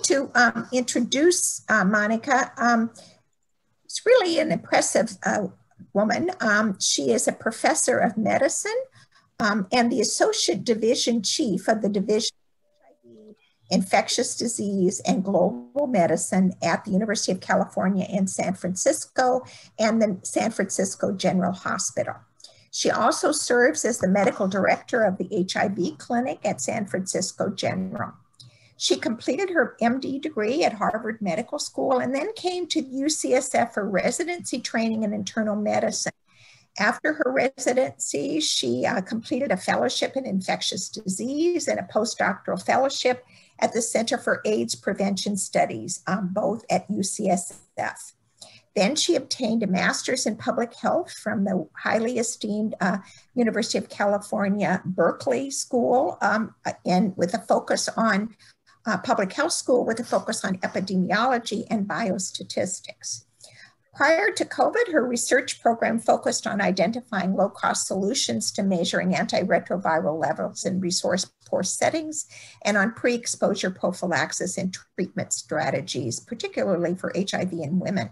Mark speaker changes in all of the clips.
Speaker 1: to introduce Monica. She's really an impressive woman. She is a professor of medicine and the Associate Division Chief of the Division of HIV, Infectious Disease and Global Medicine at the University of California in San Francisco and the San Francisco General Hospital. She also serves as the medical director of the HIV clinic at San Francisco General. She completed her MD degree at Harvard Medical School and then came to UCSF for residency training in internal medicine. After her residency, she completed a fellowship in infectious disease and a postdoctoral fellowship at the Center for AIDS Prevention Studies, both at UCSF. Then she obtained a master's in public health from the highly esteemed University of California, Berkeley School, and with a focus on public health school with a focus on epidemiology and biostatistics. Prior to COVID, her research program focused on identifying low-cost solutions to measuring antiretroviral levels in resource-poor settings and on pre-exposure prophylaxis and treatment strategies, particularly for HIV in women.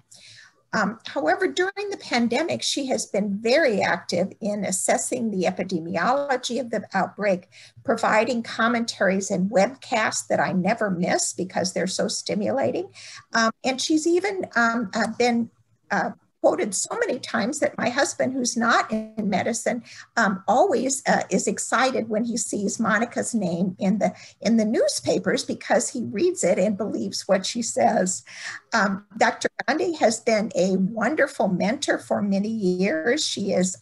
Speaker 1: However, during the pandemic, she has been very active in assessing the epidemiology of the outbreak, providing commentaries and webcasts that I never miss because they're so stimulating. And she's even been quoted so many times that my husband, who's not in medicine, always is excited when he sees Monica's name in the newspapers because he reads it and believes what she says. Dr. Gandhi has been a wonderful mentor for many years. She is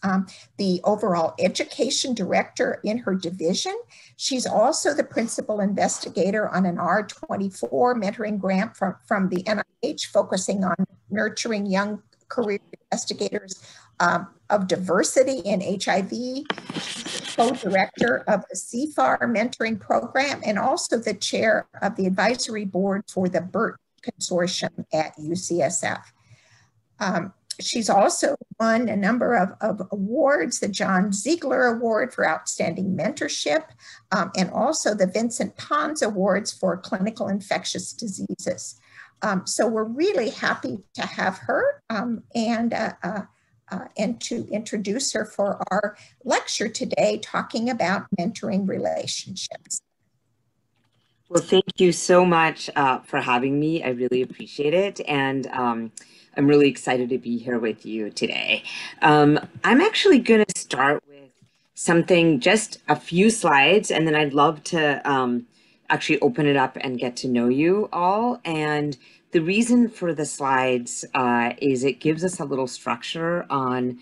Speaker 1: the overall education director in her division. She's also the principal investigator on an R24 mentoring grant from the NIH, focusing on nurturing young career investigators of diversity in HIV, co-director of the CFAR Mentoring Program, and also the chair of the advisory board for the BERT Consortium at UCSF. She's also won a number of awards, the John Ziegler Award for Outstanding Mentorship, and also the Vincent Pons Awards for Clinical Infectious Diseases. So we're really happy to have her and to introduce her for our lecture today, talking about mentoring relationships.
Speaker 2: Well, thank you so much for having me. I really appreciate it. And I'm really excited to be here with you today. I'm actually going to start with something, just a few slides, and then I'd love to actually open it up and get to know you all. And the reason for the slides is it gives us a little structure on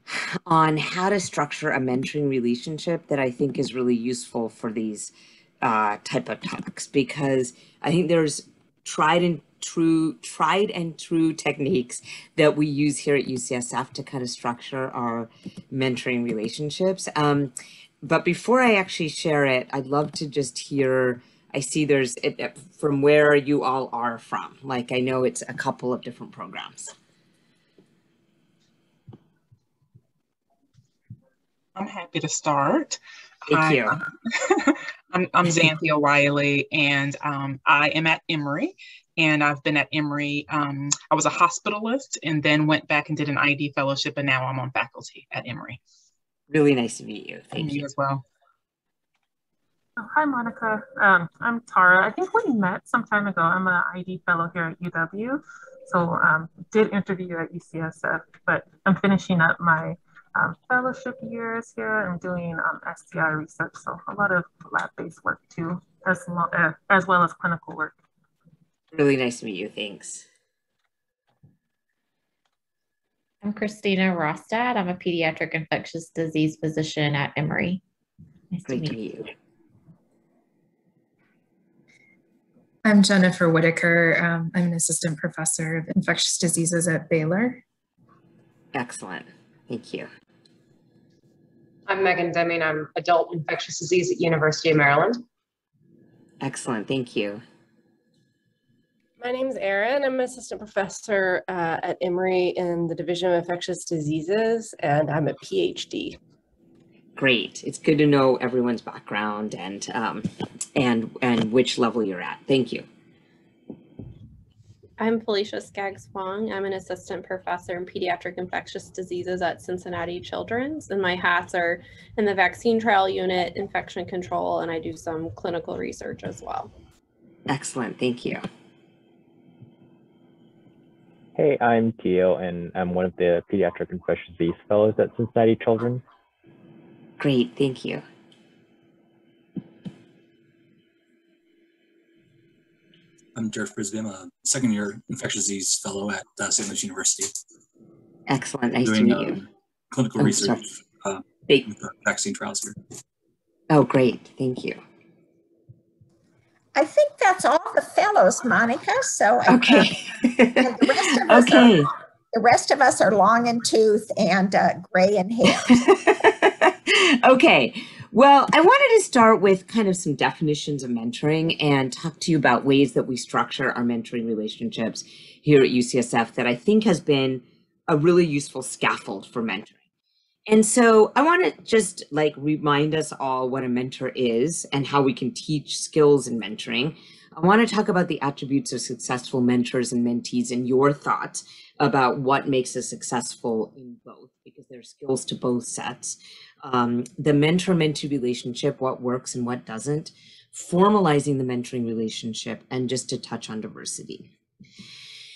Speaker 2: how to structure a mentoring relationship that I think is really useful for these type of talks, because I think there's tried and true techniques that we use here at UCSF to kind of structure our mentoring relationships. But before I actually share it, I'd love to just hear, I see there's from where you all are from. Like, I know it's a couple of different programs.
Speaker 3: I'm happy to start.
Speaker 2: Thank you.
Speaker 3: I'm Xanthia Wiley, and I am at Emory, and I've been at Emory. I was a hospitalist and then went back and did an ID fellowship, and now I'm on faculty at Emory.
Speaker 2: Really nice to meet you. Thank you
Speaker 3: as well.
Speaker 4: Hi, Monica. I'm Tara. I think we met some time ago. I'm an ID fellow here at UW. So did interview at UCSF, but I'm finishing up my fellowship years here. I'm doing STI research, so a lot of lab-based work too, as well as clinical work.
Speaker 2: Really nice to meet you. Thanks.
Speaker 5: I'm Christina Rostad. I'm a pediatric infectious disease physician at Emory. Nice
Speaker 2: Great
Speaker 5: to meet you.
Speaker 6: I'm Jennifer Whitaker. I'm an assistant professor of infectious diseases at Baylor.
Speaker 2: Excellent. Thank you.
Speaker 7: I'm Megan Deming. I'm adult infectious disease at University of Maryland.
Speaker 2: Excellent. Thank you.
Speaker 8: My name's Erin. I'm an assistant professor at Emory in the Division of Infectious Diseases, and I'm a PhD.
Speaker 2: Great. It's good to know everyone's background and which level you're at. Thank you.
Speaker 9: I'm Felicia Skaggs-Wong. I'm an assistant professor in pediatric infectious diseases at Cincinnati Children's, and my hats are in the vaccine trial unit, infection control, and I do some clinical research as well.
Speaker 2: Excellent, thank you.
Speaker 10: Hey, I'm Tio, and I'm one of the pediatric infectious disease fellows at Cincinnati Children's.
Speaker 2: Great, thank you.
Speaker 11: I'm Jeff Brisbane, a second-year infectious disease fellow at St. Louis University.
Speaker 2: Excellent, nice
Speaker 11: doing,
Speaker 2: to meet you.
Speaker 11: Clinical research with vaccine trials here.
Speaker 2: Oh, great, thank you.
Speaker 1: I think that's all the fellows, Monica. So
Speaker 2: okay.
Speaker 1: The rest of us
Speaker 2: okay.
Speaker 1: The rest of us are long in tooth and gray in hair.
Speaker 2: Okay. Well, I wanted to start with kind of some definitions of mentoring and talk to you about ways that we structure our mentoring relationships here at UCSF that I think has been a really useful scaffold for mentoring. And so I want to just remind us all what a mentor is and how we can teach skills in mentoring. I want to talk about the attributes of successful mentors and mentees and your thoughts about what makes us successful in both, because there's skills to both sets. The mentor-mentee relationship, what works and what doesn't, formalizing the mentoring relationship, and just to touch on diversity.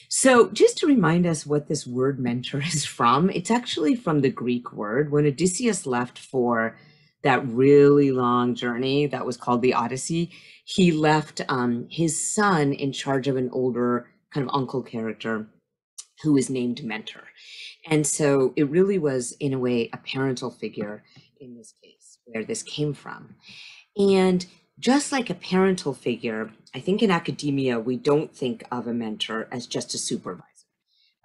Speaker 2: So just to remind us what this word mentor is from, it's actually from the Greek word. When Odysseus left for that really long journey that was called the Odyssey, he left his son in charge of an older kind of uncle character who is named Mentor. And so it really was, in a way, a parental figure in this case, where this came from. And just like a parental figure, I think in academia, we don't think of a mentor as just a supervisor.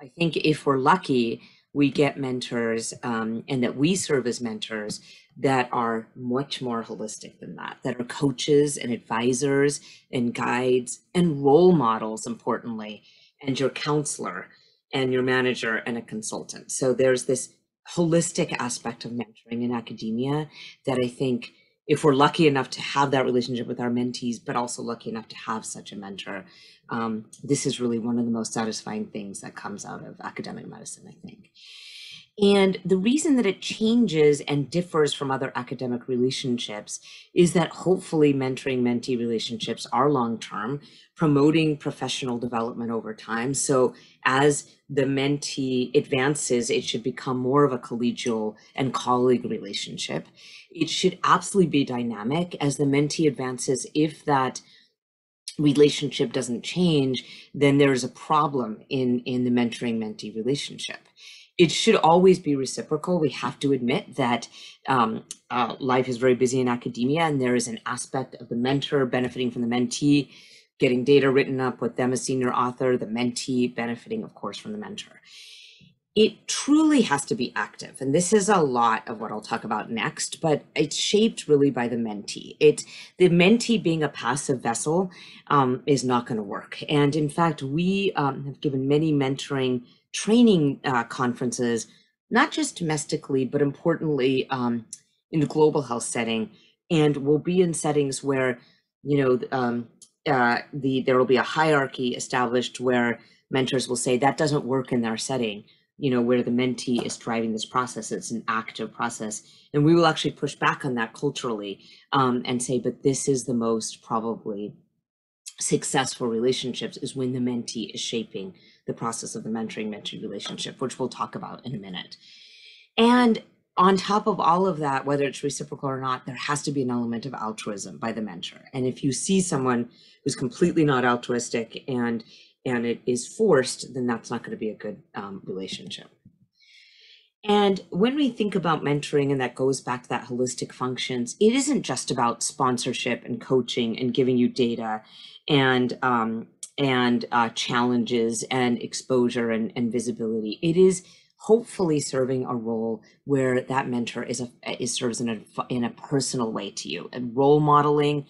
Speaker 2: I think if we're lucky, we get mentors and that we serve as mentors that are much more holistic than that are coaches and advisors and guides and role models, importantly, and your counselor and your manager and a consultant. So there's this holistic aspect of mentoring in academia that I think if we're lucky enough to have that relationship with our mentees, but also lucky enough to have such a mentor, this is really one of the most satisfying things that comes out of academic medicine, I think. And the reason that it changes and differs from other academic relationships is that hopefully mentoring-mentee relationships are long-term, promoting professional development over time. So as the mentee advances, it should become more of a collegial and colleague relationship. It should absolutely be dynamic as the mentee advances. If that relationship doesn't change, then there's a problem in the mentoring-mentee relationship. It should always be reciprocal. We have to admit that life is very busy in academia, and there is an aspect of the mentor benefiting from the mentee, getting data written up with them as senior author, the mentee benefiting, of course, from the mentor. It truly has to be active. And this is a lot of what I'll talk about next, but it's shaped really by the mentee. The mentee being a passive vessel is not going to work. And in fact, we have given many mentoring training conferences, not just domestically, but importantly in the global health setting. And we'll be in settings where, there will be a hierarchy established where mentors will say that doesn't work in their setting, where the mentee is driving this process. It's an active process. And we will actually push back on that culturally and say, but this is the most probably successful relationships is when the mentee is shaping the process of the mentoring-mentee relationship, which we'll talk about in a minute. And on top of all of that, whether it's reciprocal or not, there has to be an element of altruism by the mentor. And if you see someone who's completely not altruistic and it is forced, then that's not going to be a good relationship. And when we think about mentoring, and that goes back to that holistic functions, it isn't just about sponsorship and coaching and giving you data and challenges and exposure and visibility. It is hopefully serving a role where that mentor serves in a personal way to you, and role modeling,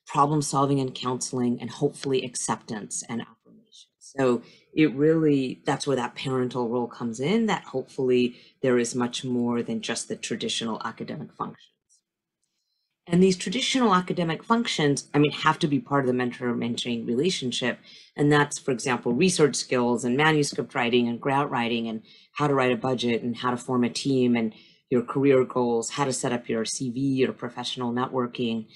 Speaker 2: problem solving and counseling, and hopefully acceptance and affirmation. So that's where that parental role comes in, that hopefully there is much more than just the traditional academic functions. And these traditional academic functions, I mean, have to be part of the mentor-mentee relationship. And that's, for example, research skills and manuscript writing and grant writing and how to write a budget and how to form a team and your career goals, how to set up your CV, your professional networking,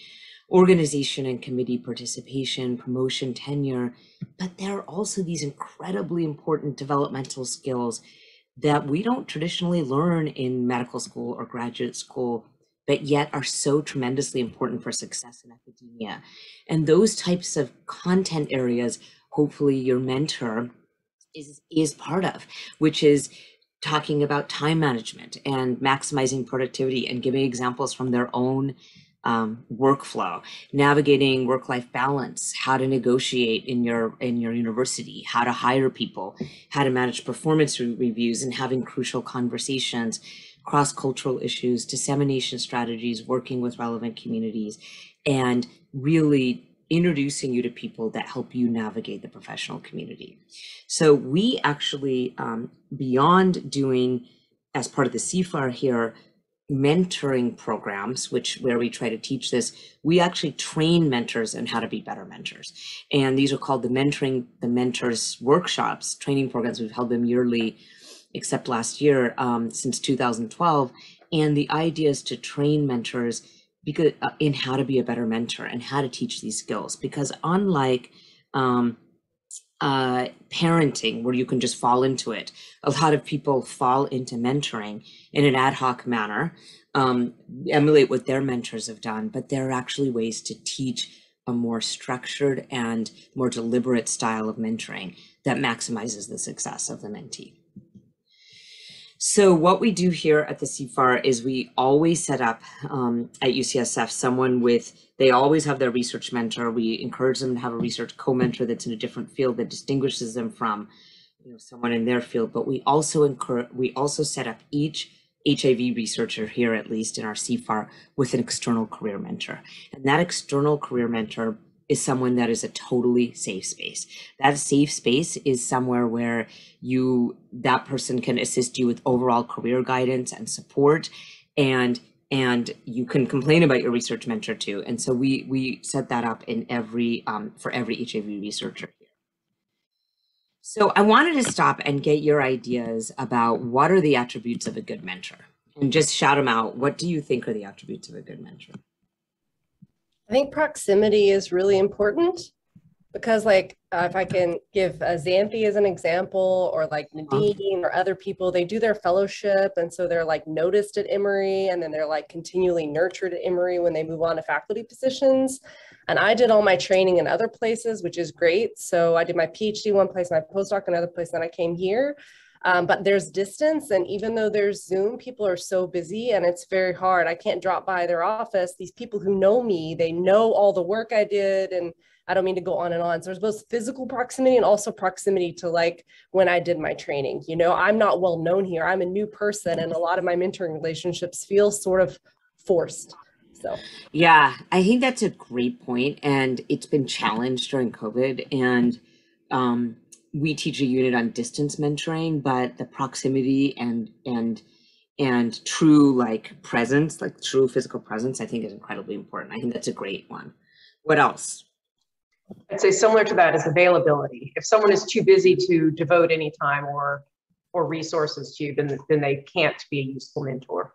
Speaker 2: organization and committee participation, promotion, tenure. But there are also these incredibly important developmental skills that we don't traditionally learn in medical school or graduate school, but yet are so tremendously important for success in academia. And those types of content areas, hopefully your mentor is part of, which is talking about time management and maximizing productivity and giving examples from their own workflow, navigating work-life balance, how to negotiate in your university, how to hire people, how to manage performance reviews and having crucial conversations, cross-cultural issues, dissemination strategies, working with relevant communities, and really introducing you to people that help you navigate the professional community. So we actually, beyond doing, as part of the CFAR here, mentoring programs, where we try to teach this, we actually train mentors in how to be better mentors. And these are called the mentors workshops, training programs. We've held them yearly, except last year, since 2012. And the idea is to train mentors in how to be a better mentor and how to teach these skills. Because unlike parenting, where you can just fall into it, a lot of people fall into mentoring in an ad hoc manner, emulate what their mentors have done, but there are actually ways to teach a more structured and more deliberate style of mentoring that maximizes the success of the mentee. So what we do here at the CFAR is we always set up at UCSF someone they always have their research mentor. We encourage them to have a research co-mentor that's in a different field that distinguishes them from someone in their field. But we also set up each HIV researcher here, at least in our CFAR, with an external career mentor. And that external career mentor is someone that is a totally safe space. That safe space is somewhere where that person can assist you with overall career guidance and support, and you can complain about your research mentor too. And so we set that up in for every HIV researcher here. So I wanted to stop and get your ideas about what are the attributes of a good mentor, and just shout them out. What do you think are the attributes of a good mentor?
Speaker 8: I think proximity is really important because if I can give Xanthi as an example, or like Nadine or other people, they do their fellowship. And so they're noticed at Emory, and then they're continually nurtured at Emory when they move on to faculty positions. And I did all my training in other places, which is great. So I did my PhD one place, my postdoc another place, then I came here. But there's distance, and even though there's Zoom, people are so busy and it's very hard. I can't drop by their office. These people who know me, they know all the work I did, and I don't mean to go on and on. So there's both physical proximity and also proximity to when I did my training. I'm not well known here. I'm a new person, and a lot of my mentoring relationships feel sort of forced. So
Speaker 2: yeah, I think that's a great point, and it's been challenged during COVID. And we teach a unit on distance mentoring, but the proximity and true presence, true physical presence, I think is incredibly important. I think that's a great one. What else?
Speaker 7: I'd say similar to that is availability. If someone is too busy to devote any time or resources to you, then they can't be a useful mentor.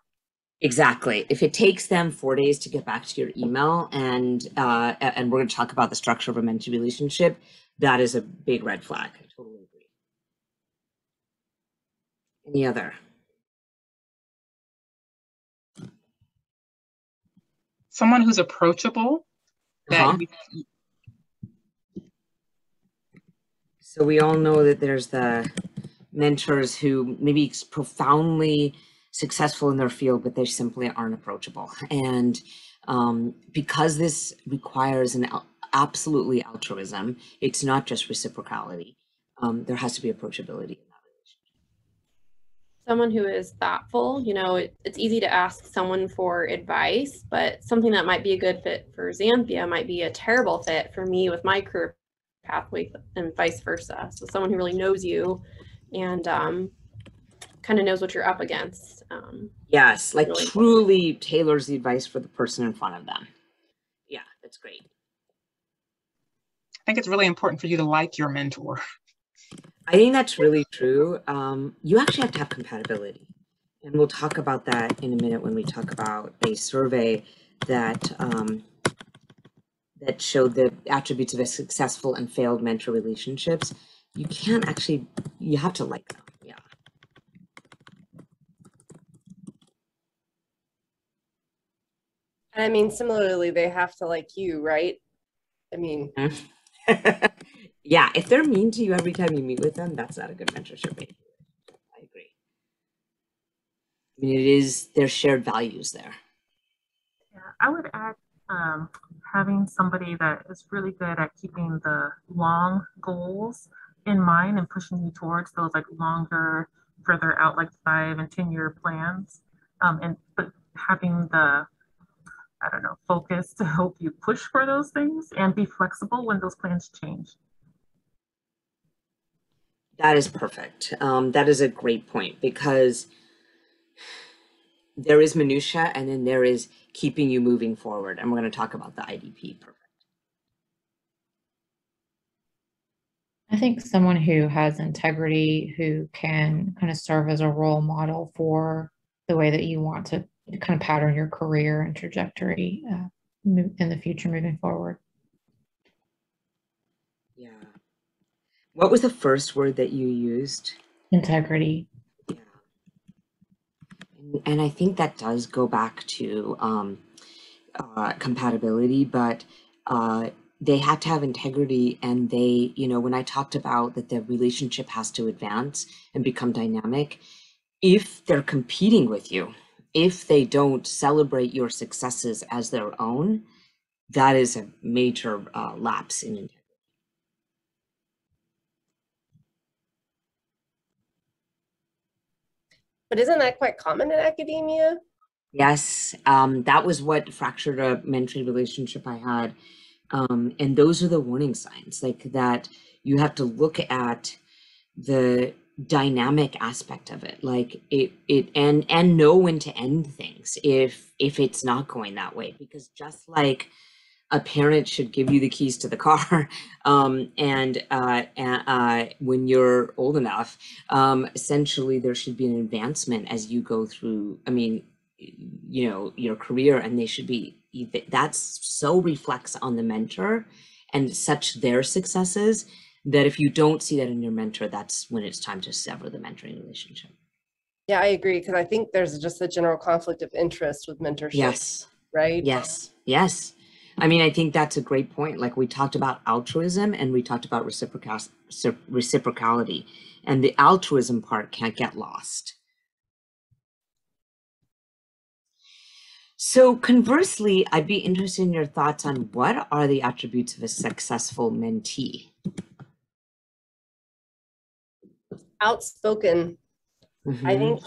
Speaker 2: Exactly. If it takes them 4 days to get back to your email, and we're going to talk about the structure of a mentee relationship, that is a big red flag. I totally agree. Any other?
Speaker 3: Someone who's approachable.
Speaker 2: So we all know that there's the mentors who maybe profoundly successful in their field, but they simply aren't approachable. And because this requires an absolutely altruism, it's not just reciprocality. There has to be approachability in that relationship.
Speaker 9: Someone who is thoughtful. It's easy to ask someone for advice, but something that might be a good fit for Xanthia might be a terrible fit for me with my career pathway, and vice versa. So someone who really knows you and kind of knows what you're up against.
Speaker 2: Yes, like
Speaker 9: really
Speaker 2: truly tailors the advice for the person in front of them. Yeah, that's great.
Speaker 3: I think it's really important for you to like your mentor.
Speaker 2: I think that's really true. You actually have to have compatibility. And we'll talk about that in a minute when we talk about a survey that that showed the attributes of a successful and failed mentor relationships. You can't actually, you have to like them. Yeah.
Speaker 8: I mean, similarly, they have to like you, right? I mean,
Speaker 2: yeah, if they're mean to you every time you meet with them, that's not a good mentorship. I agree. I mean, it is their shared values there.
Speaker 4: Yeah, I would add having somebody that is really good at keeping the long goals in mind and pushing you towards those like longer, further out, like 5 and 10-year plans. But having the, I don't know, focus to help you push for those things and be flexible when those plans change.
Speaker 2: That is perfect. That is a great point, because there is minutia and then there is keeping you moving forward. And we're going to talk about the IDP. Perfect.
Speaker 5: I think someone who has integrity, who can kind of serve as a role model for the way that you want to kind of pattern your career and trajectory in the future moving forward.
Speaker 2: Yeah. What was the first word that you used?
Speaker 5: Integrity.
Speaker 2: Yeah. And I think that does go back to compatibility, but they have to have integrity. And they, you know, when I talked about that the relationship has to advance and become dynamic, if they're competing with you, if they don't celebrate your successes as their own, that is a major lapse in integrity.
Speaker 8: but isn't that quite common in academia?
Speaker 2: Yes, that was what fractured a mentoring relationship I had. And those are the warning signs, like that you have to look at the dynamic aspect of it, like and know when to end things if it's not going that way, because just like a parent should give you the keys to the car when you're old enough, essentially there should be an advancement as you go through, I mean, you know, your career, and they should be, that's so reflects on the mentor and such their successes, that if you don't see that in your mentor, that's when it's time to sever the mentoring relationship.
Speaker 8: Yeah, I agree, because I think there's just a general conflict of interest with mentorship.
Speaker 2: Yes.
Speaker 8: Right?
Speaker 2: Yes. Yes. I mean, I think that's a great point. Like, we talked about altruism and we talked about reciprocality, and the altruism part can't get lost. So conversely, I'd be interested in your thoughts on what are the attributes of a successful mentee?
Speaker 8: Outspoken.
Speaker 2: Mm-hmm.
Speaker 8: I think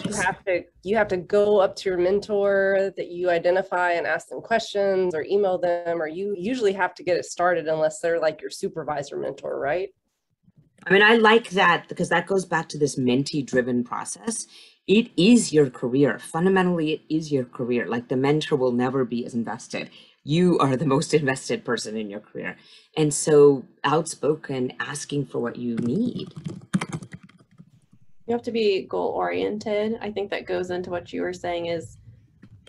Speaker 8: you have to go up to your mentor that you identify and ask them questions or email them, or you usually have to get it started unless they're like your supervisor mentor, right?
Speaker 2: I mean, I like that, because that goes back to this mentee-driven process. It is your career. Fundamentally, it is your career. Like, the mentor will never be as invested. You are the most invested person in your career. And so outspoken, asking for what you need.
Speaker 9: You have to be goal oriented. I think that goes into what you were saying, is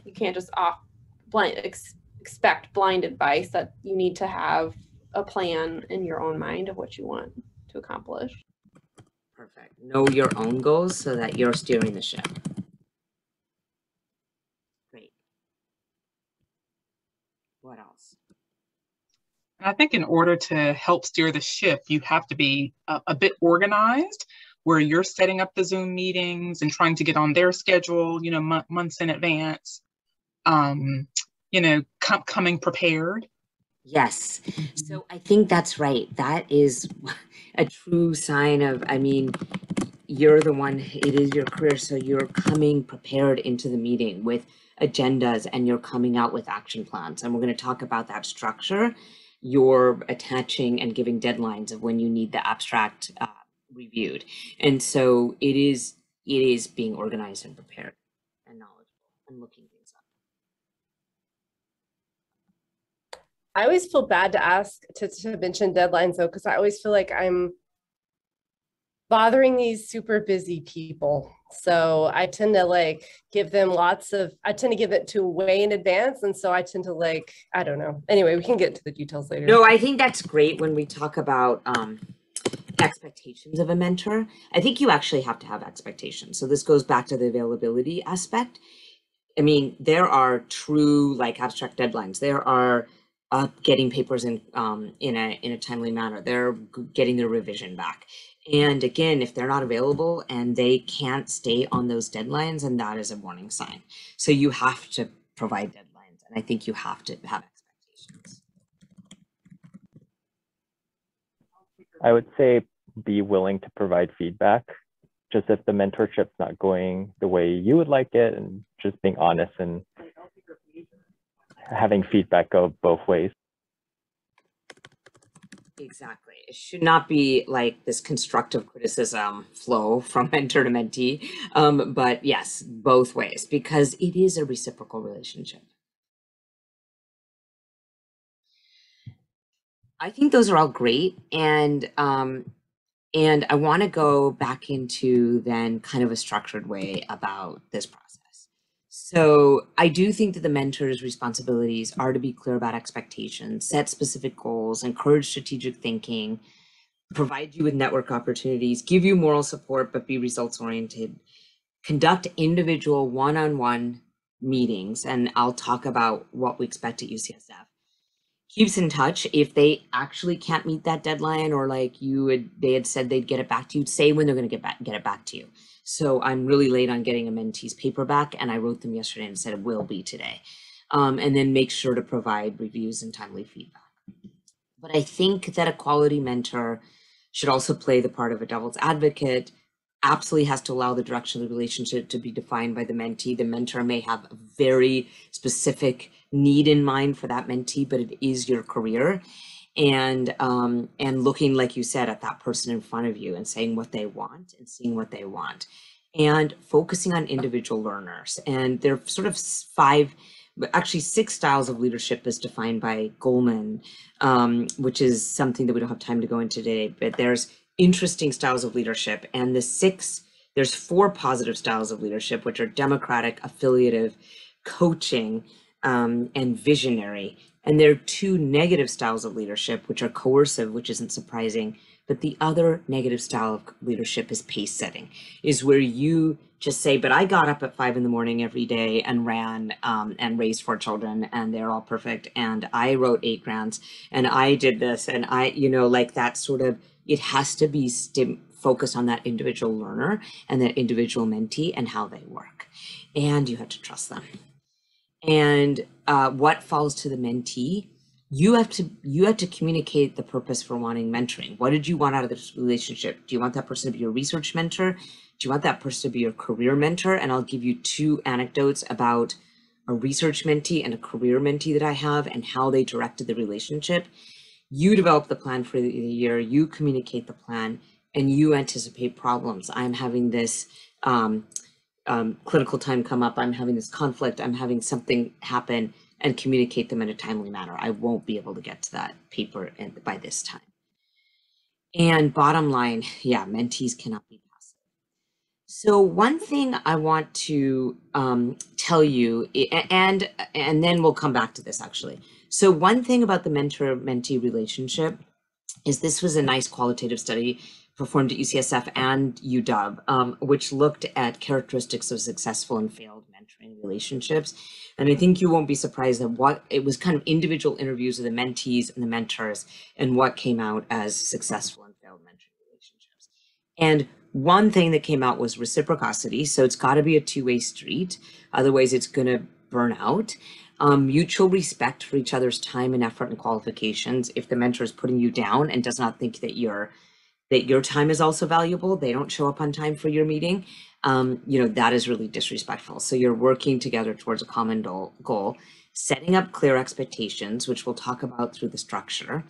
Speaker 9: you can't just expect blind advice, that you need to have a plan in your own mind of what you want to accomplish.
Speaker 2: Perfect. Know your own goals so that you're steering the ship. Great. What else?
Speaker 3: I think in order to help steer the ship, you have to be a bit organized, where you're setting up the Zoom meetings and trying to get on their schedule, you know, months in advance, you know, coming prepared.
Speaker 2: Yes. So I think that's right. That is a true sign of, I mean, you're the one, it is your career. So you're coming prepared into the meeting with agendas, and you're coming out with action plans. And we're going to talk about that structure. You're attaching and giving deadlines of when you need the abstract reviewed. And so it is, it is being organized and prepared and knowledgeable and looking things up.
Speaker 8: I always feel bad to ask to mention deadlines though, because I always feel like I'm bothering these super busy people. So I tend to like give them I tend to give it to way in advance. And so I tend to like, I don't know. Anyway, we can get to the details later.
Speaker 2: No, I think that's great when we talk about expectations of a mentor. I think you actually have to have expectations. So this goes back to the availability aspect. I mean, there are true like abstract deadlines. There are getting papers in a timely manner. They're getting their revision back. And again, if they're not available and they can't stay on those deadlines, and that is a warning sign. So you have to provide deadlines, and I think you have to have expectations.
Speaker 10: I would say be willing to provide feedback. Just if the mentorship's not going the way you would like it, and just being honest and having feedback go both ways.
Speaker 2: Exactly. It should not be like this constructive criticism flow from mentor to mentee, but yes, both ways, because it is a reciprocal relationship. I think those are all great, and I want to go back into then kind of a structured way about this process. So I do think that the mentor's responsibilities are to be clear about expectations, set specific goals, encourage strategic thinking, provide you with network opportunities, give you moral support, but be results oriented, conduct individual one-on-one meetings. And I'll talk about what we expect at UCSF. Keeps in touch. If they actually can't meet that deadline, or like they had said they'd get it back to you, say when they're going to get it back to you. So I'm really late on getting a mentee's paper back, and I wrote them yesterday and said it will be today. And then make sure to provide reviews and timely feedback. But I think that a quality mentor should also play the part of a devil's advocate, absolutely has to allow the direction of the relationship to be defined by the mentee. The mentor may have a very specific need in mind for that mentee, but it is your career. And looking, like you said, at that person in front of you and saying what they want and seeing what they want, and focusing on individual learners. And there are sort of six styles of leadership as defined by Goleman, which is something that we don't have time to go into today, but there's interesting styles of leadership. And there's 4 positive styles of leadership, which are democratic, affiliative, coaching, and visionary. And there are 2 negative styles of leadership, which are coercive, which isn't surprising. But the other negative style of leadership is pace setting, is where you just say, but I got up at 5 in the morning every day and ran and raised 4 children, and they're all perfect. And I wrote 8 grants, and I did this, and I, like that sort of, it has to be focused on that individual learner and that individual mentee and how they work. And you have to trust them. And what falls to the mentee, you have to communicate the purpose for wanting mentoring. What did you want out of this relationship? Do you want that person to be your research mentor? Do you want that person to be your career mentor? And I'll give you 2 anecdotes about a research mentee and a career mentee that I have and how they directed the relationship. You develop the plan for the year, you communicate the plan, and you anticipate problems. I'm having this clinical time come up, I'm having this conflict, I'm having something happen, and communicate them in a timely manner. I won't be able to get to that paper by this time. And bottom line, yeah, mentees cannot be passive. So one thing I want to tell you, and then we'll come back to this actually. So one thing about the mentor-mentee relationship is this was a nice qualitative study performed at UCSF and UW, which looked at characteristics of successful and failed mentoring relationships. And I think you won't be surprised that it was kind of individual interviews of the mentees and the mentors and what came out as successful and failed mentoring relationships. And one thing that came out was reciprocity. So it's got to be a 2-way street. Otherwise, it's going to burn out. Mutual respect for each other's time and effort and qualifications. If the mentor is putting you down and does not think that your time is also valuable, they don't show up on time for your meeting, that is really disrespectful. So you're working together towards a common goal, setting up clear expectations, which we'll talk about through the structure,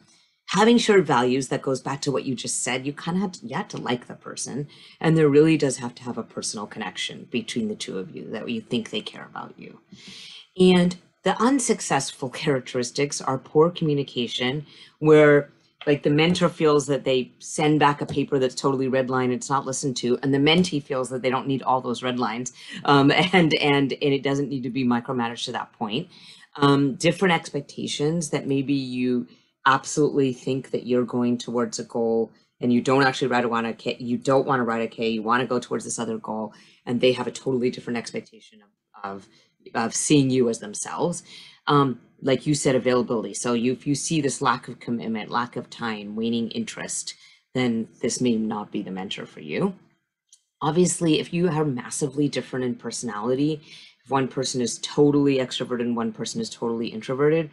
Speaker 2: Having shared values, that goes back to what you just said. You kind of have to like the person, and there really does have to have a personal connection between the two of you, that you think they care about you. And the unsuccessful characteristics are poor communication, where like the mentor feels that they send back a paper that's totally redlined, it's not listened to, and the mentee feels that they don't need all those red lines, and it doesn't need to be micromanaged to that point. Different expectations, that maybe you absolutely think that you're going towards a goal and you don't actually want to write a K, you want to go towards this other goal, and they have a totally different expectation of seeing you as themselves. Like you said, availability. So if you see this lack of commitment, lack of time, waning interest, then this may not be the mentor for you. Obviously, if you are massively different in personality, if one person is totally extroverted and one person is totally introverted,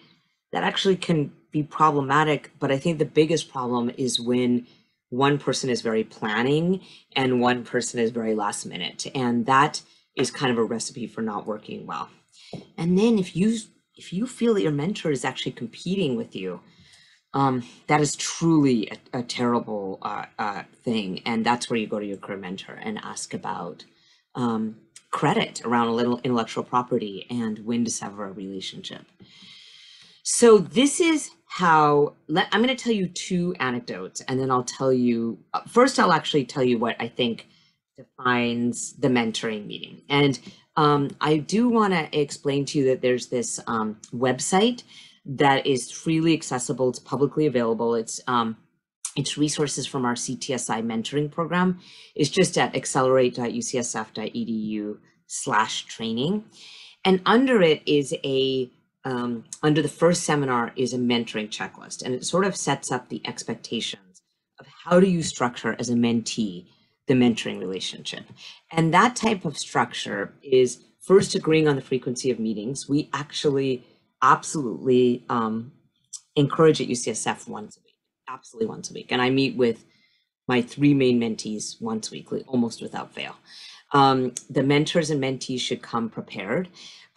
Speaker 2: that actually can be problematic. But I think the biggest problem is when one person is very planning and one person is very last minute. And that is kind of a recipe for not working well. And then if you feel that your mentor is actually competing with you, that is truly a terrible thing. And that's where you go to your career mentor and ask about credit around a little intellectual property and when to sever a relationship. So this is how, I'm going to tell you two anecdotes, and then I'll tell you, first I'll actually tell you what I think defines the mentoring meeting. And I do want to explain to you that there's this website that is freely accessible. It's publicly available. It's resources from our CTSI mentoring program. It's just at accelerate.ucsf.edu/training. And under it is under the first seminar is a mentoring checklist, and it sort of sets up the expectations of how do you structure as a mentee the mentoring relationship. And that type of structure is first agreeing on the frequency of meetings. We actually absolutely encourage at UCSF once a week, absolutely once a week. And I meet with my 3 main mentees once weekly, almost without fail. The mentors and mentees should come prepared.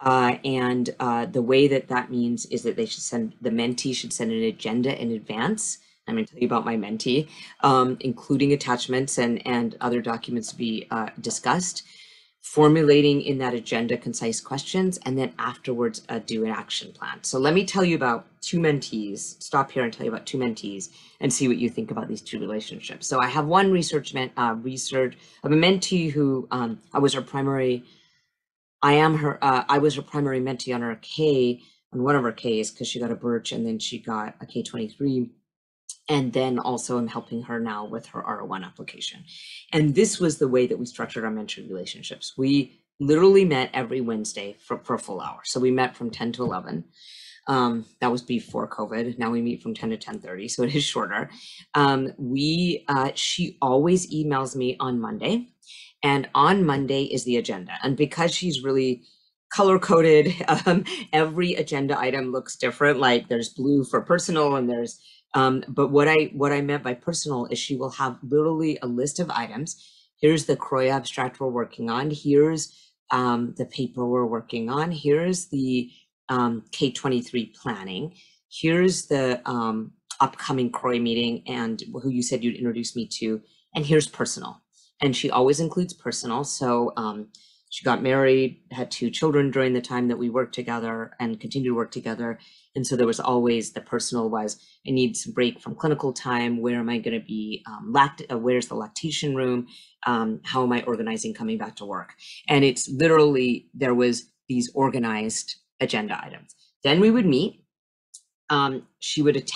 Speaker 2: And the way that means is that the mentee should send an agenda in advance. I'm going to tell you about my mentee, including attachments and other documents to be discussed, formulating in that agenda concise questions, and then afterwards do an action plan. So let me tell you about 2 mentees, stop here and tell you about 2 mentees and see what you think about these 2 relationships. So I have one of a mentee who I was her primary mentee on her K, on one of her Ks, because she got a Birch and then she got a K23. And then also I'm helping her now with her R01 application. And this was the way that we structured our mentoring relationships. We literally met every Wednesday for a full hour. So we met from 10 to 11. That was before COVID. Now we meet from 10 to 10:30, so it is shorter. She always emails me on Monday, and on Monday is the agenda. And because she's really color-coded, every agenda item looks different. Like there's blue for personal, and there's but what I meant by personal is she will have literally a list of items. Here's the CROI abstract we're working on. Here's the paper we're working on. Here's the K23 planning. Here's the upcoming CROI meeting and who you said you'd introduce me to. And here's personal. And she always includes personal. So she got married, had 2 children during the time that we worked together and continue to work together. And so there was always the personal was, I need some break from clinical time. Where am I going to be? Where's the lactation room? How am I organizing coming back to work? And it's literally, there was these organized agenda items. Then we would meet. She would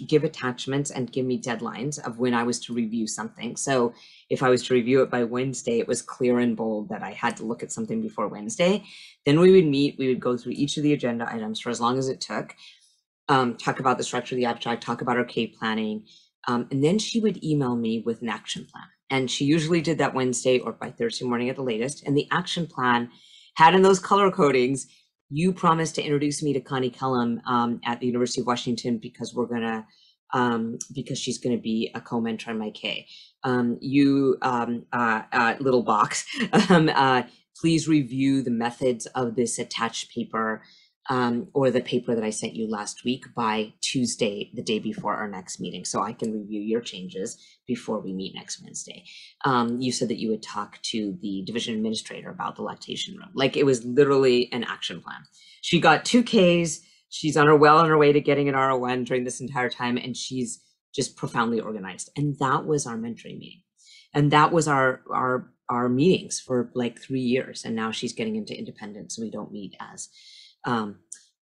Speaker 2: give attachments and give me deadlines of when I was to review something. So if I was to review it by Wednesday, it was clear and bold that I had to look at something before Wednesday. Then we would meet, we would go through each of the agenda items for as long as it took, talk about the structure of the abstract, talk about our K planning. And then she would email me with an action plan. And she usually did that Wednesday or by Thursday morning at the latest. And the action plan had in those color codings, you promised to introduce me to Connie Kellum at the University of Washington because because she's gonna be a co-mentor in my K. Little box, please review the methods of this attached paper. or the paper that I sent you last week by Tuesday, the day before our next meeting, so I can review your changes before we meet next Wednesday. You said that you would talk to the division administrator about the lactation room. Like, it was literally an action plan. She got 2 Ks. She's on her way to getting an RO1 during this entire time, and she's just profoundly organized. And that was our mentoring meeting. And that was our meetings for like 3 years. And now she's getting into independence, so we don't meet as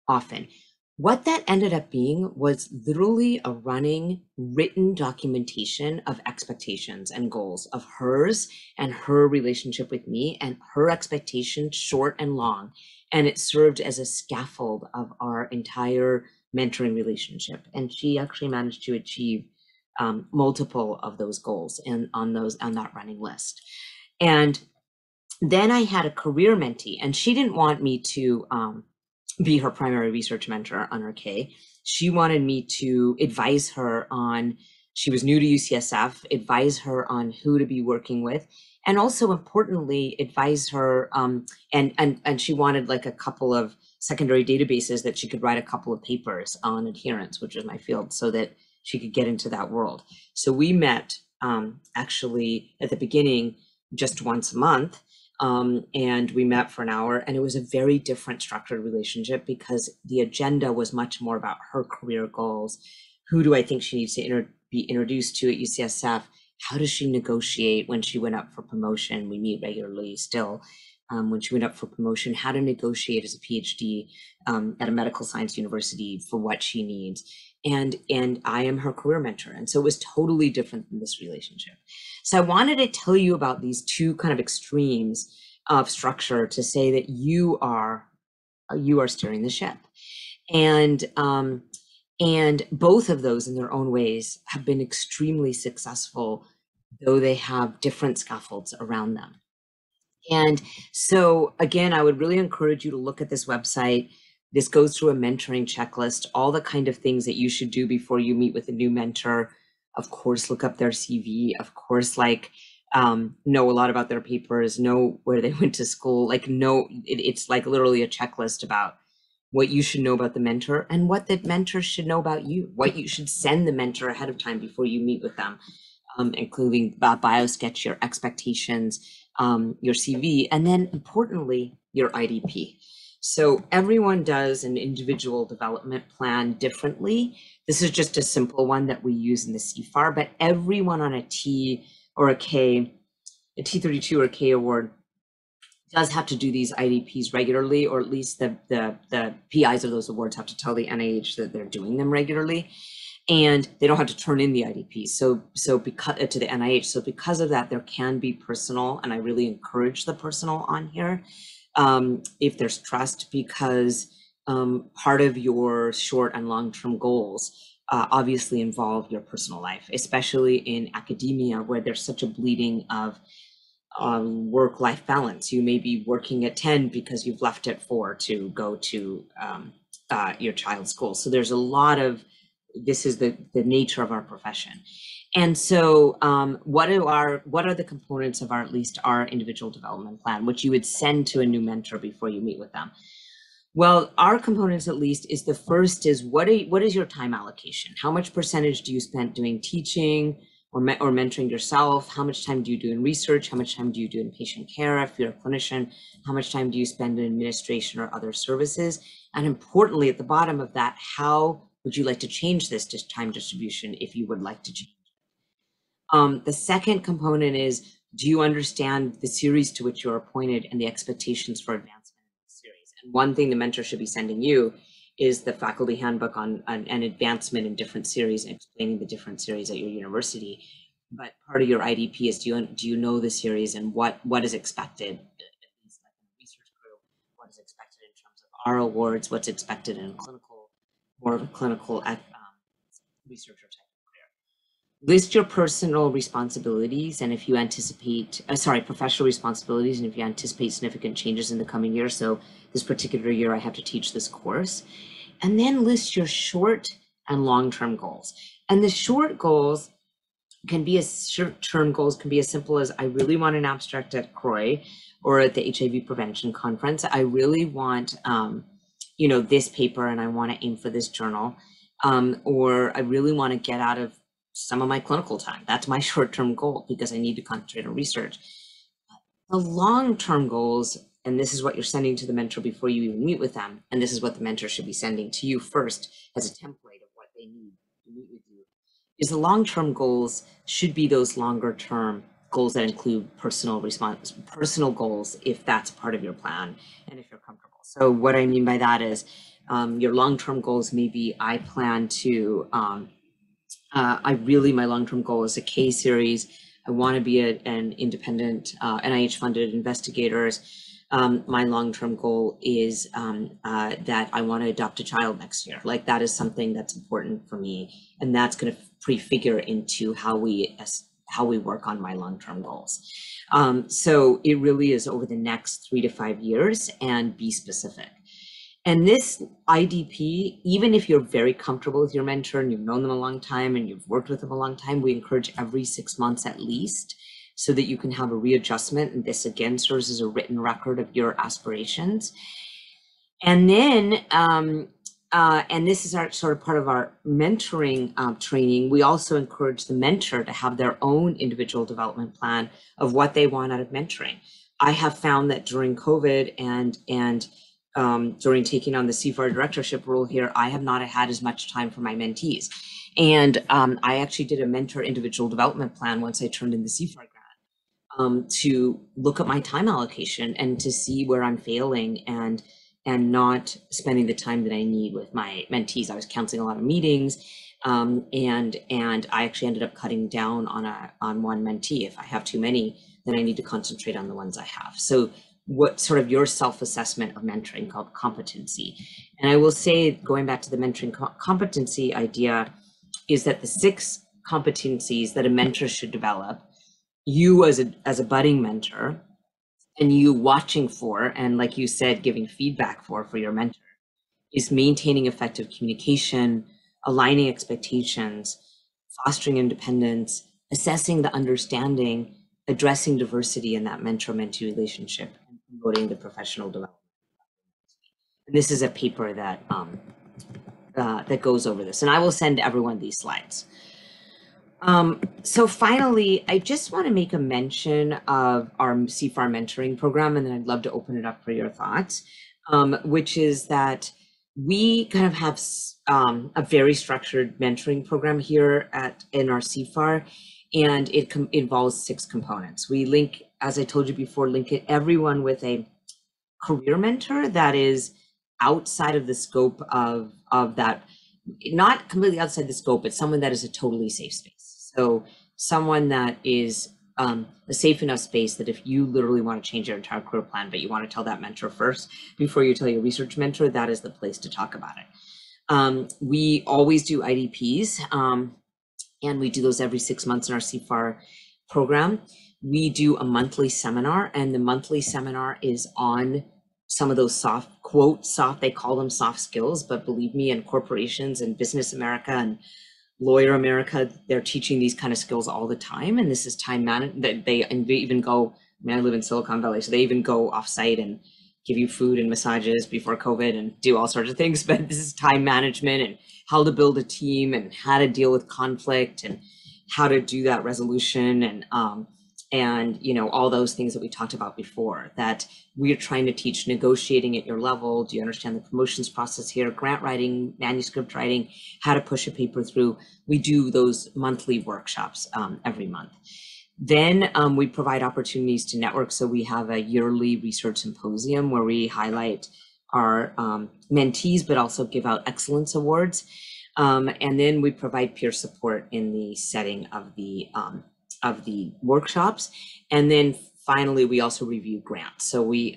Speaker 2: often. What that ended up being was literally a running written documentation of expectations and goals of hers and her relationship with me and her expectations, short and long. And it served as a scaffold of our entire mentoring relationship. And she actually managed to achieve multiple of those goals and on that running list. And then I had a career mentee, and she didn't want me to be her primary research mentor on her K. She wanted me to advise her on, she was new to UCSF, advise her on who to be working with, and also importantly, advise her, and she wanted like a couple of secondary databases that she could write a couple of papers on adherence, which is my field, so that she could get into that world. So we met actually at the beginning just once a month, and we met for an hour, and it was a very different structured relationship because the agenda was much more about her career goals. Who do I think she needs to be introduced to at UCSF? How does she negotiate when she went up for promotion? We meet regularly still. When she went up for promotion, how to negotiate as a PhD at a medical science university for what she needs. And I am her career mentor. And so it was totally different than this relationship. So I wanted to tell you about these 2 kind of extremes of structure to say that you are steering the ship. And both of those in their own ways have been extremely successful, though they have different scaffolds around them. And so again, I would really encourage you to look at this website. This goes through a mentoring checklist, all the kind of things that you should do before you meet with a new mentor. Of course, look up their CV, of course, like know a lot about their papers, know where they went to school, like it's like literally a checklist about what you should know about the mentor and what the mentor should know about you, what you should send the mentor ahead of time before you meet with them, including bio sketch, your expectations, your CV, and then importantly, your IDP. So everyone does an individual development plan differently. This is just a simple one that we use in the CFAR, but everyone on a T or a K, a T32 or a K award does have to do these IDPs regularly, or at least the PIs of those awards have to tell the NIH that they're doing them regularly. And they don't have to turn in the IDPs. So because to the NIH. So because of that, there can be personal, and I really encourage the personal on here if there's trust, because part of your short and long-term goals obviously involve your personal life, especially in academia where there's such a bleeding of work-life balance. You may be working at 10 because you've left at 4 to go to your child's school. So there's a lot of, this is the nature of our profession. And so what are the components of at least our individual development plan, which you would send to a new mentor before you meet with them? Well, our components, at least, is the first is what is your time allocation? How much percentage do you spend doing teaching or mentoring yourself? How much time do you do in research? How much time do you do in patient care if you're a clinician? How much time do you spend in administration or other services? And importantly, at the bottom of that, how would you like to change this time distribution if you would like to change it? The second component is, do you understand the series to which you're appointed and the expectations for advancement in the series? And one thing the mentor should be sending you is the faculty handbook on an advancement in different series and explaining the different series at your university. But part of your IDP is, do you know the series and what is expected, at least like in a research group, what is expected in terms of our awards, what's expected in clinical, more of a clinical researcher type of career. List your personal responsibilities, and if you anticipate, professional responsibilities, and if you anticipate significant changes in the coming year. So this particular year, I have to teach this course. And then list your short and long-term goals. And the short goals can be short-term goals can be as simple as, I really want an abstract at CROI or at the HIV prevention conference. I really want you know, this paper and I want to aim for this journal, or I really want to get out of some of my clinical time. That's my short-term goal because I need to concentrate on research. The long-term goals, and this is what you're sending to the mentor before you even meet with them, and this is what the mentor should be sending to you first as a template of what they need to meet with you, is the long-term goals should be those longer-term goals that include personal goals, if that's part of your plan and if you're comfortable. So what I mean by that is your long-term goals may be, I plan to, my long-term goal is a case series. I want to be an independent NIH-funded investigators. My long-term goal is that I want to adopt a child next year. Like, that is something that's important for me, and that's going to prefigure into how we work on my long-term goals. So it really is over the next 3 to 5 years, and be specific. And this IDP, even if you're very comfortable with your mentor and you've known them a long time and you've worked with them a long time, we encourage every 6 months at least, so that you can have a readjustment. And this again serves as a written record of your aspirations. And then, and this is our sort of part of our mentoring training, we also encourage the mentor to have their own individual development plan of what they want out of mentoring. I have found that during COVID and during taking on the CFAR directorship role here, I have not had as much time for my mentees. And I actually did a mentor individual development plan once I turned in the CFAR grant, to look at my time allocation and to see where I'm failing and not spending the time that I need with my mentees. I was canceling a lot of meetings, and I actually ended up cutting down on one mentee. If I have too many, then I need to concentrate on the ones I have. So what sort of your self-assessment of mentoring called competency. And I will say, going back to the mentoring competency idea, is that the 6 competencies that a mentor should develop, you as a budding mentor, and you watching for, and like you said, giving feedback for your mentor, is maintaining effective communication, aligning expectations, fostering independence, assessing the understanding, addressing diversity in that mentor-mentee relationship, and promoting the professional development. And this is a paper that that goes over this, and I will send everyone these slides. So finally, I just want to make a mention of our CFAR mentoring program, and then I'd love to open it up for your thoughts, which is that we kind of have a very structured mentoring program here in our CFAR, and it involves 6 components. We link, as I told you before, everyone with a career mentor that is outside of the scope of that, not completely outside the scope, but someone that is a totally safe space. So someone that is a safe enough space that if you literally want to change your entire career plan, but you want to tell that mentor first before you tell your research mentor, that is the place to talk about it. We always do IDPs, and we do those every 6 months in our CFAR program. We do a monthly seminar, and the monthly seminar is on some of those soft, they call them soft skills, but believe me, in corporations and business America and lawyer America, they're teaching these kind of skills all the time. And this is time management. They even go, I mean, I live in Silicon Valley, so they even go offsite and give you food and massages before COVID and do all sorts of things. But this is time management and how to build a team and how to deal with conflict and how to do that resolution and you know, all those things that we talked about before, that we're trying to teach negotiating at your level. Do you understand the promotions process here? Grant writing, manuscript writing, how to push a paper through. We do those monthly workshops every month. Then we provide opportunities to network. So we have a yearly research symposium where we highlight our mentees, but also give out excellence awards. And then we provide peer support in the setting of the workshops. And then finally, we also review grants. So we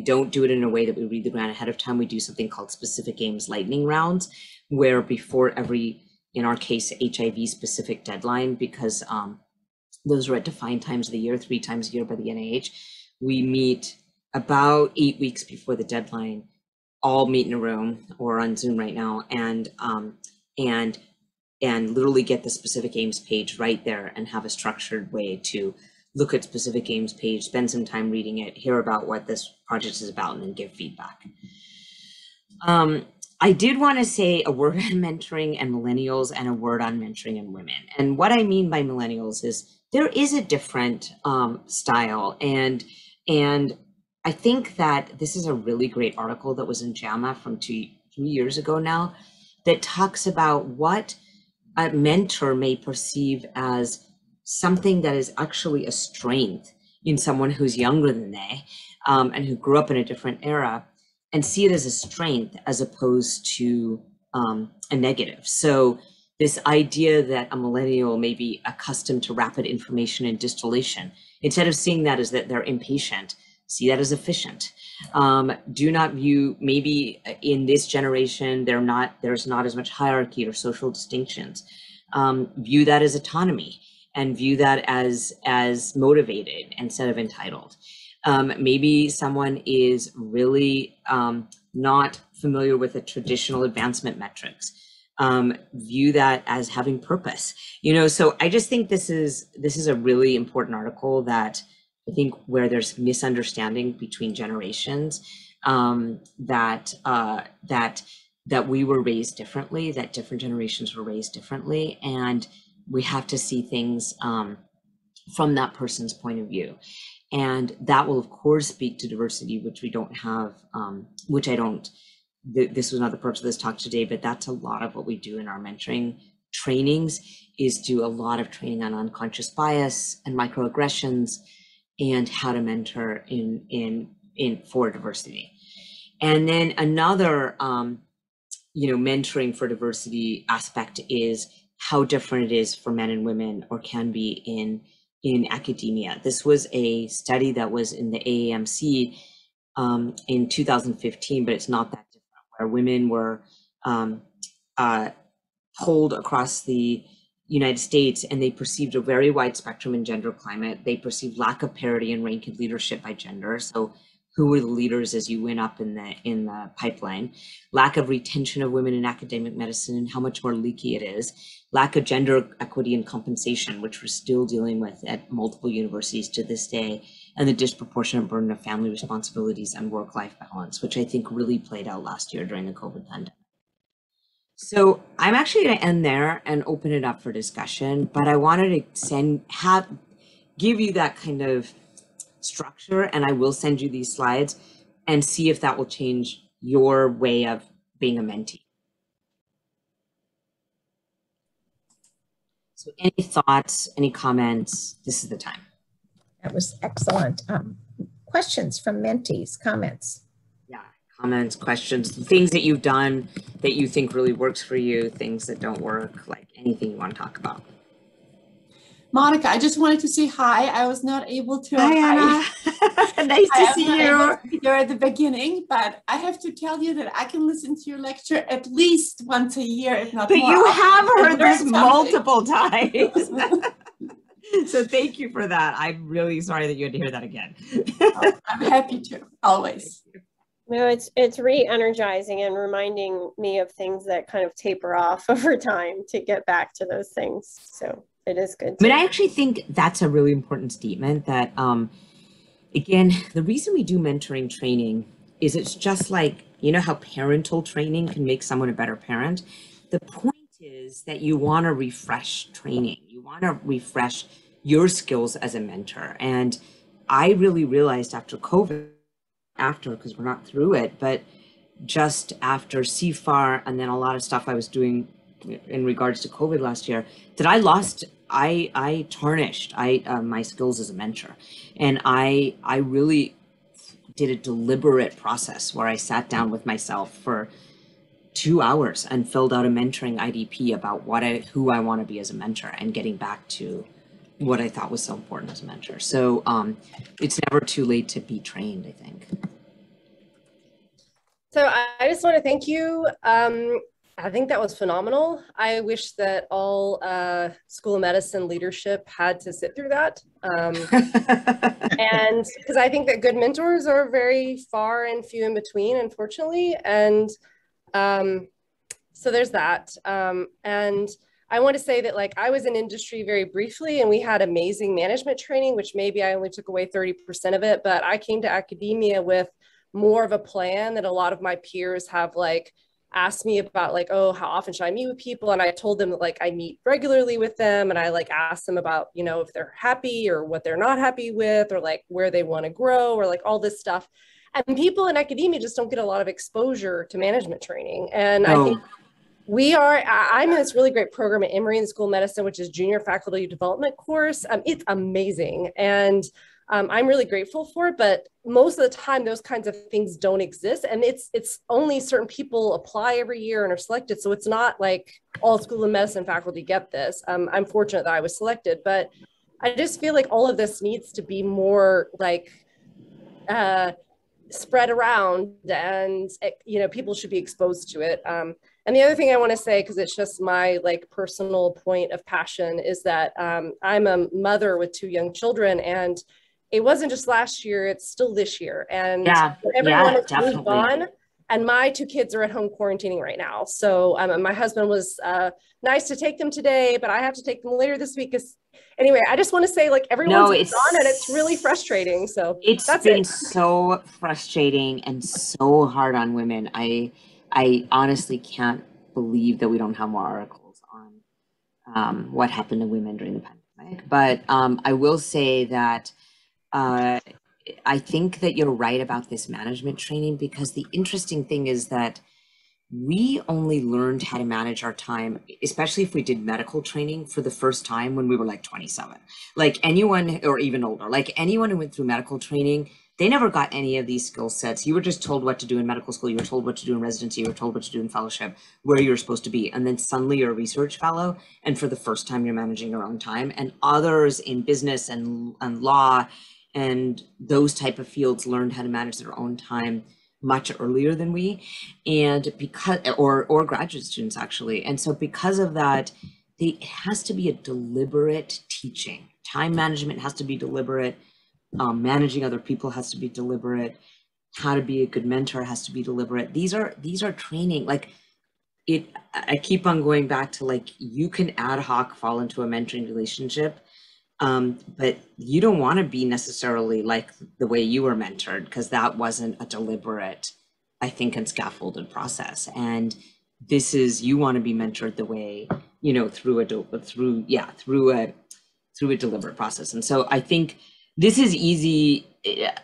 Speaker 2: don't do it in a way that we read the grant ahead of time. We do something called specific aims lightning rounds, where before every, in our case, HIV specific deadline, because those are at defined times of the year, 3 times a year by the NIH, we meet about 8 weeks before the deadline, all meet in a room or on Zoom right now, and literally get the specific aims page right there and have a structured way to look at specific aims page, spend some time reading it, hear about what this project is about, and then give feedback. I did want to say a word on mentoring and millennials and a word on mentoring and women. And what I mean by millennials is there is a different style. And I think that this is a really great article that was in JAMA from 3 years ago now that talks about what a mentor may perceive as something that is actually a strength in someone who's younger than they and who grew up in a different era, and see it as a strength as opposed to a negative. So this idea that a millennial may be accustomed to rapid information and distillation, instead of seeing that as that they're impatient, see that as efficient. Do not view, maybe in this generation, there's not as much hierarchy or social distinctions. View that as autonomy and view that as motivated instead of entitled. Maybe someone is really not familiar with the traditional advancement metrics. View that as having purpose. So I just think this is a really important article that I think where there's misunderstanding between generations, that we were raised differently, that different generations were raised differently, and we have to see things from that person's point of view. And that will, of course, speak to diversity, which we don't have, which I don't, this was not the purpose of this talk today, but that's a lot of what we do in our mentoring trainings, is do a lot of training on unconscious bias and microaggressions and how to mentor for diversity. And then another, mentoring for diversity aspect is how different it is for men and women, or can be in academia. This was a study that was in the AAMC in 2015, but it's not that different, where women were polled across the United States, and they perceived a very wide spectrum in gender climate. They perceived lack of parity in rank and leadership by gender. So who were the leaders as you went up in the pipeline? Lack of retention of women in academic medicine and how much more leaky it is. Lack of gender equity and compensation, which we're still dealing with at multiple universities to this day, and the disproportionate burden of family responsibilities and work-life balance, which I think really played out last year during the COVID pandemic. So I'm actually going to end there and open it up for discussion, but I wanted to give you that kind of structure, and I will send you these slides and see if that will change your way of being a mentee. So any thoughts, any comments? This is the time.
Speaker 1: That was excellent. Questions from mentees, comments?
Speaker 2: Yeah, comments, questions, things that you've done that you think really works for you, things that don't work, like anything you want to talk about.
Speaker 12: Monica, I just wanted to say hi. I was not able to.
Speaker 2: Hi, Anna. Nice to see you.
Speaker 12: Here at the beginning, but I have to tell you that I can listen to your lecture at least once a year, if not more.
Speaker 2: But you have heard this multiple times. So thank you for that. I'm really sorry that you had to hear that again.
Speaker 12: I'm happy to, always.
Speaker 9: No, it's re-energizing and reminding me of things that kind of taper off over time to get back to those things. So it is good.
Speaker 2: But I actually think that's a really important statement that, again, the reason we do mentoring training is it's just like, how parental training can make someone a better parent. The point is that you want to refresh training. You want to refresh your skills as a mentor. And I really realized after COVID, because we're not through it, but just after CFAR and then a lot of stuff I was doing in regards to COVID last year, that I tarnished my skills as a mentor. And I really did a deliberate process where I sat down with myself for 2 hours and filled out a mentoring IDP about who I want to be as a mentor, and getting back to what I thought was so important as a mentor. So it's never too late to be trained, I think.
Speaker 8: So I just want to thank you. I think that was phenomenal. I wish that all School of Medicine leadership had to sit through that. And because I think that good mentors are very far and few in between, unfortunately. And so there's that. And I want to say that, like, I was in industry very briefly, and we had amazing management training, which maybe I only took away 30% of it, but I came to academia with more of a plan that a lot of my peers have like asked me about, like, oh, how often should I meet with people? And I told them that like I meet regularly with them, and I like ask them about, you know, if they're happy or what they're not happy with, or like where they want to grow, or like all this stuff. And people in academia just don't get a lot of exposure to management training. And I think I'm in this really great program at Emory in the School of Medicine, which is junior faculty development course. It's amazing. And I'm really grateful for it, but most of the time those kinds of things don't exist. And it's only certain people apply every year and are selected. So it's not like all School of Medicine faculty get this. I'm fortunate that I was selected, but I just feel like all of this needs to be more like, spread around, and you know, people should be exposed to it. And the other thing I want to say, because it's just my like personal point of passion, is that I'm a mother with 2 young children, and it wasn't just last year, it's still this year. And everyone has moved on, and my 2 kids are at home quarantining right now. So my husband was nice to take them today, but I have to take them later this week. Anyway, I just want to say, like, everyone's gone, and it's really frustrating. So
Speaker 2: it's been so frustrating and so hard on women. I honestly can't believe that we don't have more articles on what happened to women during the pandemic. But I will say that I think that you're right about this management training, because the interesting thing is that we only learned how to manage our time, especially if we did medical training, for the first time when we were like 27. Like anyone, or even older, like anyone who went through medical training, they never got any of these skill sets. You were just told what to do in medical school. You were told what to do in residency. You were told what to do in fellowship, where you're supposed to be. And then suddenly you're a research fellow, and for the first time, you're managing your own time. And others in business and law and those type of fields learned how to manage their own time much earlier than we, and because, or graduate students actually. And so because of that, it has to be a deliberate teaching. Time management has to be deliberate. Managing other people has to be deliberate. How to be a good mentor has to be deliberate. These are training. Like I keep on going back to, like, you can ad hoc fall into a mentoring relationship, but you don't want to be necessarily like the way you were mentored, because that wasn't a deliberate, I think, and scaffolded process. And this is, you want to be mentored the way, you know, through a deliberate process. And so I think this is easy.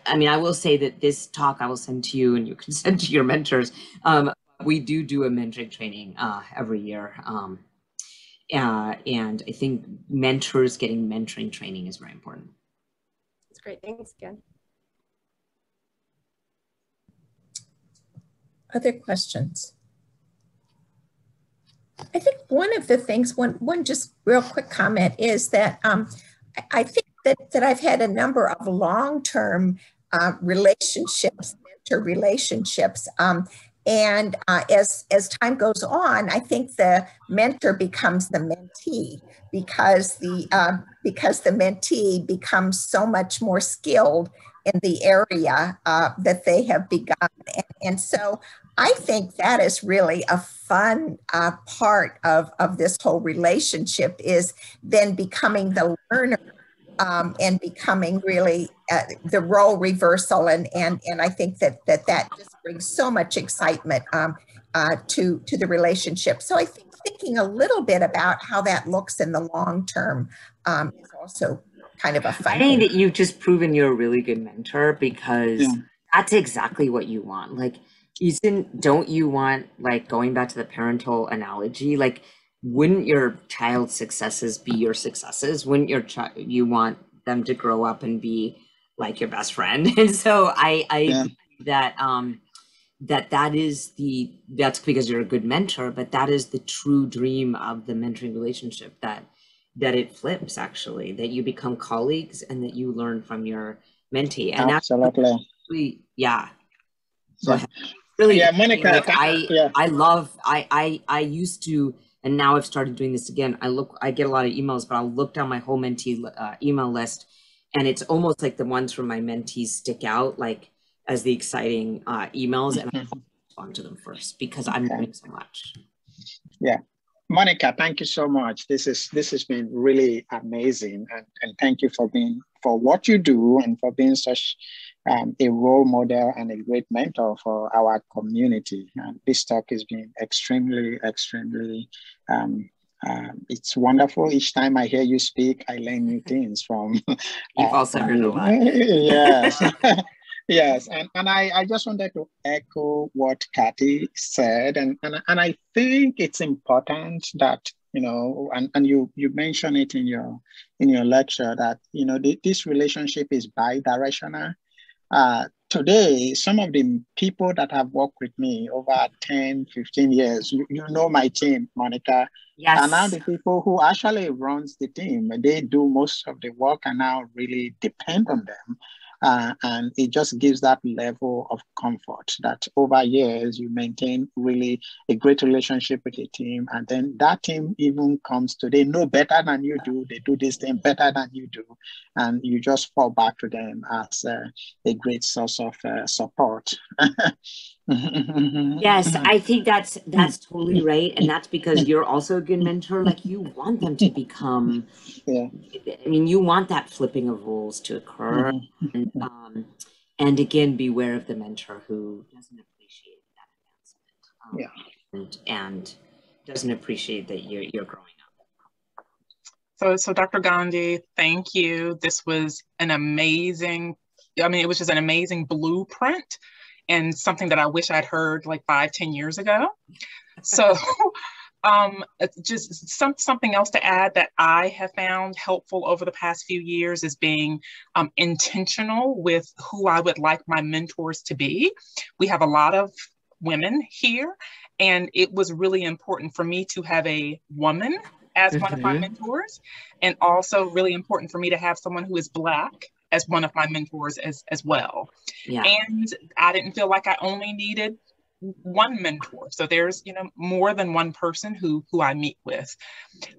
Speaker 2: I mean, I will say that this talk I will send to you, and you can send to your mentors. We do a mentoring training every year. And I think mentors getting mentoring training is very important.
Speaker 8: That's great. Thanks again.
Speaker 1: Other questions? I think one of the things, one just real quick comment is that I think that I've had a number of long-term relationships, mentor relationships. And as time goes on, I think the mentor becomes the mentee, because the mentee becomes so much more skilled in the area that they have begun. And so I think that is really a fun part of this whole relationship, is then becoming the learner and becoming really the role reversal. And I think that just brings so much excitement to the relationship. So I think thinking a little bit about how that looks in the long term is also kind of a fun
Speaker 2: I think that you've just proven you're a really good mentor, because that's exactly what you want. Like, don't you want, like, going back to the parental analogy, like, wouldn't your child's successes be your successes? Wouldn't you want them to grow up and be like your best friend? And so I agree that that's because you're a good mentor, but that is the true dream of the mentoring relationship, that it flips, actually, that you become colleagues and that you learn from your mentee. And
Speaker 13: absolutely.
Speaker 2: Go ahead. Really,
Speaker 13: Monica.
Speaker 2: Like, I used to, and now I've started doing this again. I get a lot of emails, but I'll look down my whole mentee email list, and it's almost like the ones from my mentees stick out, like, as the exciting emails, and I respond to them first, because I'm learning so much.
Speaker 13: Yeah. Monica, thank you so much. This has been really amazing, and thank you for what you do and for being such a role model and a great mentor for our community. And this talk has been extremely it's wonderful. Each time I hear you speak, I learn new things from.
Speaker 2: You've also heard a lot.
Speaker 13: Yes. Yes, and I just wanted to echo what Kathy said, and I think it's important that, and you mentioned it in your lecture, that this relationship is bi-directional. Today, some of the people that have worked with me over 10, 15 years, you know my team, Monica,
Speaker 2: yes,
Speaker 13: are now the people who actually runs the team. They do most of the work and now really depend on them. And it just gives that level of comfort that over years you maintain really a great relationship with the team. And then that team even comes to, they know better than you do. They do this thing better than you do. And you just fall back to them as a great source of support.
Speaker 2: Yes, I think that's totally right. And that's because you're also a good mentor. Like, you want them to become, I mean, you want that flipping of roles to occur. And again, beware of the mentor who doesn't appreciate that advancement, and doesn't appreciate that you're growing up.
Speaker 3: So Dr. Gandhi, thank you. This was an amazing, it was just an amazing blueprint, and something that I wish I'd heard like 5-10 years ago. So just something else to add that I have found helpful over the past few years is being intentional with who I would like my mentors to be. We have a lot of women here, and it was really important for me to have a woman as one of my mentors, and also really important for me to have someone who is Black as one of my mentors as well.
Speaker 2: Yeah.
Speaker 3: And I didn't feel like I only needed one mentor. So there's, more than one person who I meet with.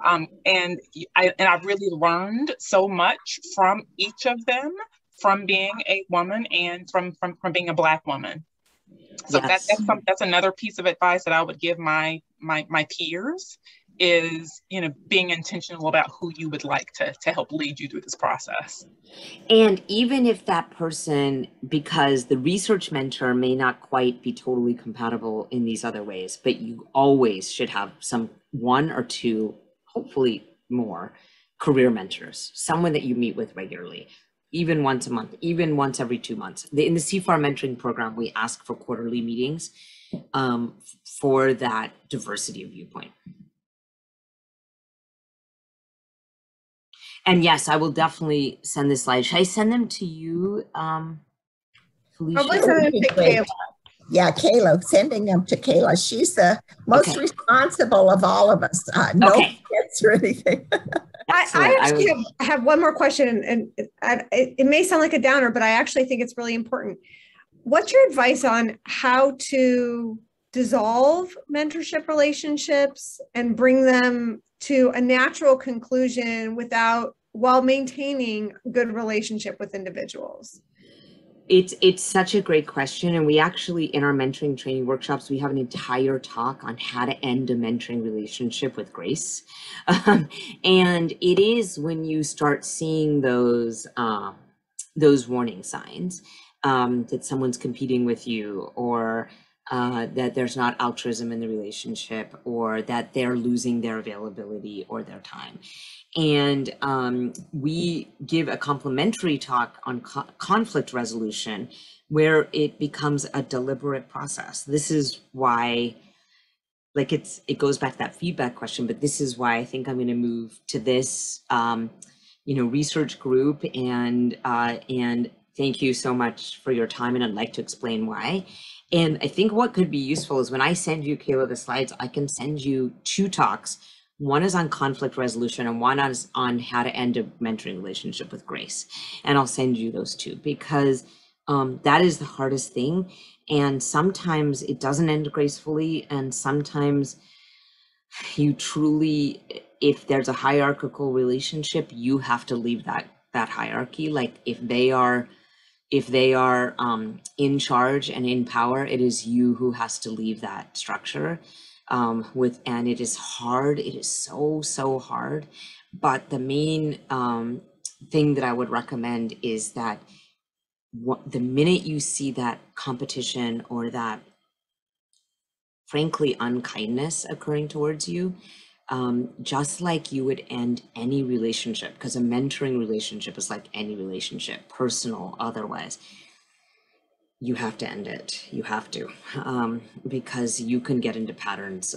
Speaker 3: And I've really learned so much from each of them, from being a woman and from being a Black woman. So
Speaker 2: yes.
Speaker 3: that's another piece of advice that I would give my peers is, being intentional about who you would like to help lead you through this process.
Speaker 2: And even if that person, because the research mentor may not quite be totally compatible in these other ways, but you always should have one or two, hopefully more, career mentors, someone that you meet with regularly, even once a month, even once every 2 months. In the CFAR Mentoring Program, we ask for quarterly meetings for that diversity of viewpoint. And yes, I will definitely send the slides. Should I send them to you, Felicia?
Speaker 1: Probably send them to Kayla. Yeah, Kayla, sending them to Kayla. She's the most responsible of all of us. No hits or anything.
Speaker 14: I actually have one more question, and it may sound like a downer, but I actually think it's really important. What's your advice on how to dissolve mentorship relationships and bring them to a natural conclusion while maintaining good relationship with individuals?
Speaker 2: It's such a great question. And we actually, in our mentoring training workshops, we have an entire talk on how to end a mentoring relationship with grace. And it is when you start seeing those warning signs that someone's competing with you, or that there's not altruism in the relationship, or that they're losing their availability or their time. And we give a complimentary talk on conflict resolution, where it becomes a deliberate process. This is why, it goes back to that feedback question, but this is why I think I'm going to move to this, research group. And thank you so much for your time, and I'd like to explain why. And I think what could be useful is when I send you, Kayla, the slides, I can send you 2 talks. One is on conflict resolution, and one is on how to end a mentoring relationship with grace. And I'll send you those 2, because that is the hardest thing. And sometimes it doesn't end gracefully. And sometimes you truly, if there's a hierarchical relationship, you have to leave that hierarchy. Like if they are in charge and in power, it is you who has to leave that structure. and it is hard. It is so hard. But the main thing that I would recommend is that the minute you see that competition or that, frankly, unkindness occurring towards you, just like you would end any relationship, because a mentoring relationship is like any relationship, personal, otherwise, you have to end it. You have to, because you can get into patterns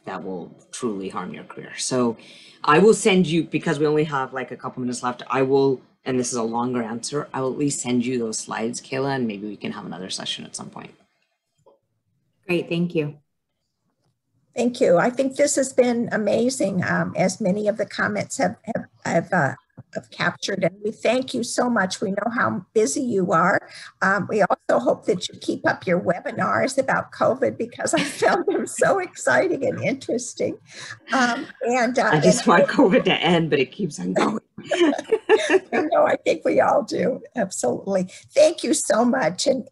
Speaker 2: that will truly harm your career. So I will send you, because we only have like a couple minutes left, I will, and this is a longer answer, I will at least send you those slides, Kayla, and maybe we can have another session at some point.
Speaker 5: Great, thank you.
Speaker 1: Thank you. I think this has been amazing, as many of the comments have captured, and we thank you so much. We know how busy you are. We also hope that you keep up your webinars about COVID, because I found them so exciting and interesting. I
Speaker 2: just want COVID to end, but it keeps on going.
Speaker 1: No, I think we all do. Absolutely. Thank you so much. And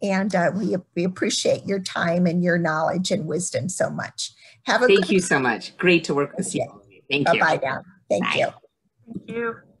Speaker 1: we appreciate your time and your knowledge and wisdom so much. Thank
Speaker 2: you so much. Great to work with you.
Speaker 1: Thank you. Bye-bye now. Thank you.
Speaker 4: Thank you.